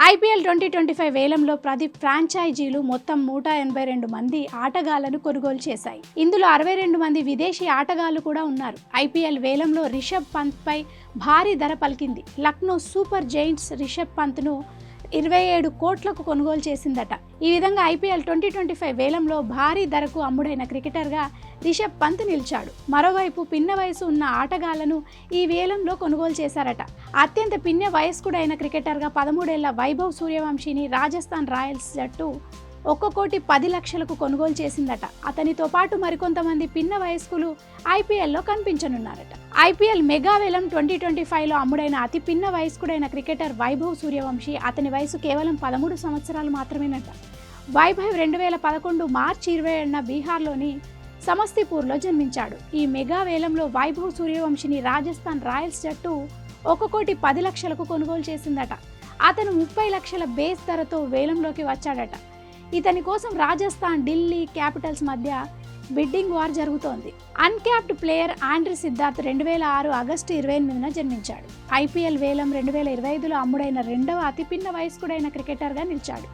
IPL 2025 వేలంలో 10 ఫ్రాంచైజీలు మొత్తం 182 మంది ఆటగాళ్లను కొనుగోలు చేశాయి. ఇందులో 62 మంది విదేశీ ఆటగాళ్లు కూడా ఉన్నారు. ఐపీఎల్ వేలంలో రిషబ్ పంత్ పై భారీ ధర పలికింది. లక్నో సూపర్ జైంట్స్ రిషబ్ పంత్ను 27 కోట్లకు కొనుగోలు చేసిందట. ఈ విధంగా ఐపీఎల్ 2025 వేలంలో భారీ ధరకు అమ్ముడైన క్రికెటర్గా రిషబ్ పంత్ నిలిచాడు. మరోవైపు పిన్న వయసు ఉన్న ఆటగాళ్లను ఈ వేలంలో కొనుగోలు చేశారట. అత్యంత పిన్న వయస్కుడైన క్రికెటర్గా 13 ఏళ్ల వైభవ్ సూర్యవంశీని రాజస్థాన్ రాయల్స్ జట్టు 1,10,00,000కు కొనుగోలు చేసిందట. అతనితో పాటు మరికొంతమంది పిన్న వయస్కులు ఐపీఎల్లో కనిపించనున్నారట. ఐపీఎల్ మెగా వేలం 2025లో అమ్ముడైన అతి పిన్న వయస్కుడైన క్రికెటర్ వైభవ్ సూర్యవంశీ. అతని వయసు కేవలం 13 సంవత్సరాలు మాత్రమేనట. వైభవ్ 2011 మార్చి 27న బీహార్లోని సమస్తీపూర్లో జన్మించాడు. ఈ మెగా వేలంలో వైభవ్ సూర్యవంశీని రాజస్థాన్ రాయల్స్ జట్టు 1,10,00,000కు కొనుగోలు చేసిందట. అతను 30 లక్షల బేస్ ధరతో వేలంలోకి వచ్చాడట. ఇతని కోసం రాజస్థాన్, ఢిల్లీ క్యాపిటల్స్ మధ్య బిడ్డింగ్ వార్ జరుగుతోంది. Uncapped player Andre Siddharth 2006 August 28న జన్మించాడు. ఐపీఎల్ వేలం 2025లో అమ్ముడైన రెండవ అతిపిన్న వయస్కుడైన క్రికెటర్గా నిలిచాడు.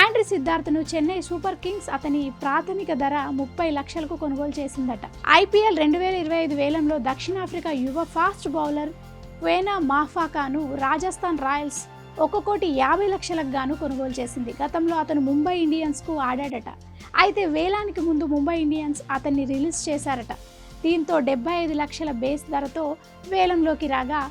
ఆండ్రీ సిద్ధార్థ్ను చెన్నై సూపర్ కింగ్స్ అతని ప్రాథమిక ధర 30 లక్షలకు కొనుగోలు చేసిందట. ఐపీఎల్ 2025 వేలంలో దక్షిణాఫ్రికా యువ ఫాస్ట్ బౌలర్ క్వేనా మాఫాకాను రాజస్థాన్ రాయల్స్ 1,50,00,000కు గాను కొనుగోలు చేసింది. గతంలో అతను ముంబై ఇండియన్స్కు ఆడాడట. అయితే వేలానికి ముందు ముంబై ఇండియన్స్ అతన్ని రిలీజ్ చేశారట. దీంతో 75 లక్షల బేస్ ధరతో వేలంలోకి రాగా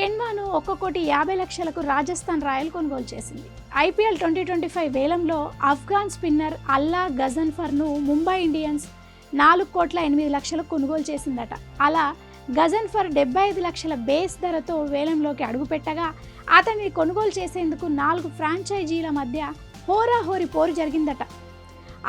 కెన్వాను 1,50,00,000కు రాజస్థాన్ రాయల్ కొనుగోలు చేసింది. ఐపీఎల్ 2025 వేలంలో ఆఫ్ఘాన్ స్పిన్నర్ అల్లా గజన్ఫర్ను ముంబై ఇండియన్స్ 4,08,00,000కు కొనుగోలు చేసిందట. అలా గజన్ఫర్ 75 లక్షల బేస్ ధరతో వేలంలోకి అడుగుపెట్టగా అతన్ని కొనుగోలు చేసేందుకు 4 ఫ్రాంచైజీల మధ్య హోరాహోరీ పోరు జరిగిందట.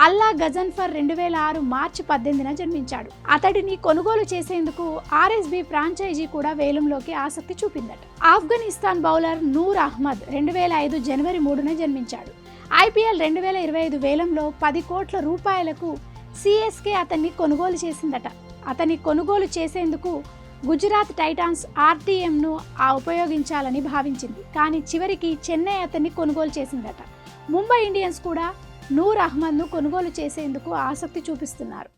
అల్లా గజన్ఫర్ 2006 మార్చి 18న జన్మించాడు. అతడిని కొనుగోలు చేసేందుకు ఆర్ఎస్బీ ఫ్రాంచైజీ కూడా వేలంలోకి ఆసక్తి చూపిందట. ఆఫ్ఘనిస్తాన్ బౌలర్ నూర్ అహ్మద్ 2005 జనవరి 3న జన్మించాడు. ఐపీఎల్ 2025 వేలంలో 10 కోట్ల రూపాయలకు సిఎస్కే అతన్ని కొనుగోలు చేసిందట. అతన్ని కొనుగోలు చేసేందుకు గుజరాత్ టైటాన్స్ ఆర్టీఎంను ఉపయోగించాలని భావించింది. కానీ చివరికి చెన్నై అతన్ని కొనుగోలు చేసిందట. ముంబై ఇండియన్స్ కూడా నూర్ అహ్మద్ను కొనుగోలు చేసేందుకు ఆసక్తి చూపిస్తున్నారు.